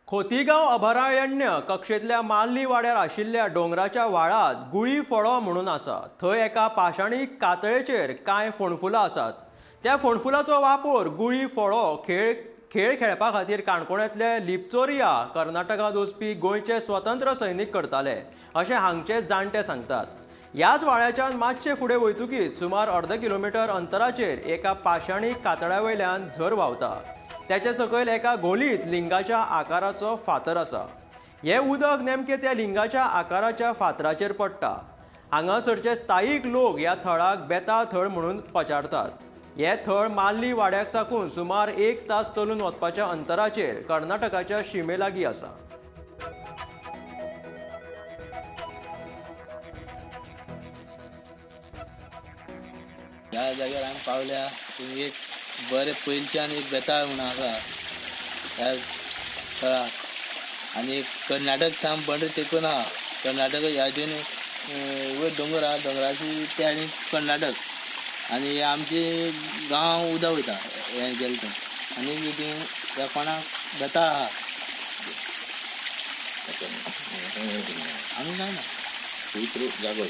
खोतीगांव अभयारण्य कक्षेतल्या माल्ली वाड्यार आशिल्ल्या डोंगराच्या वाळात गुळी फळो म्हणून आसा। थंय एका पाशाणी कातळेचेर कांय फोंडफुलां आसात। त्या फोंडफुलांचो वापर गुळी फळो खेळ खेळपा खातीर काणकोणांतले लिपचोरिया कर्नाटकांत वचपी गोंयचे स्वतंत्र सैनीक करताले अशें हांगचे जाणटे सांगतात। ह्याच वाड्याच्यान मातशे फुडें वयतकीच सुमार अर्द किलोमीटर अंतराचेर एका पाशाणी कातळ्या वयल्यान झर व्हांवता। त्याचे सकयल एका गोलीत लिंगाच्या आकाराचो फातर आसा। हे उदक नेमके त्या लिंगाच्या आकाराच्या फातराचेर पडटा। हांगासरचे स्थायीक लोक ह्या थळाक बेताळ थळ म्हणून पछाडतात। हे थळ माल्ली वाड्याक साकून सुमार 1 तास चलून वचपाच्या अंतराचेर कर्नाटकाच्या शिमे लागीं आसा। ह्या जाग्यार हांगा पावल्या एक बरे पयलींच्यान एक बेताळ म्हणून आसा ह्या थळाक। आनी कर्नाटक साम बंड तेकून आहा। कर्नाटक ह्या वटेन वयर दोंगर आहा, दोंगराची त्या आनी कर्नाटक आनी हे आमचे गांव उदक वयता हे गेले थंय। आनी कितें ह्या कोणाक बेताळ आहा आमी जायना जागो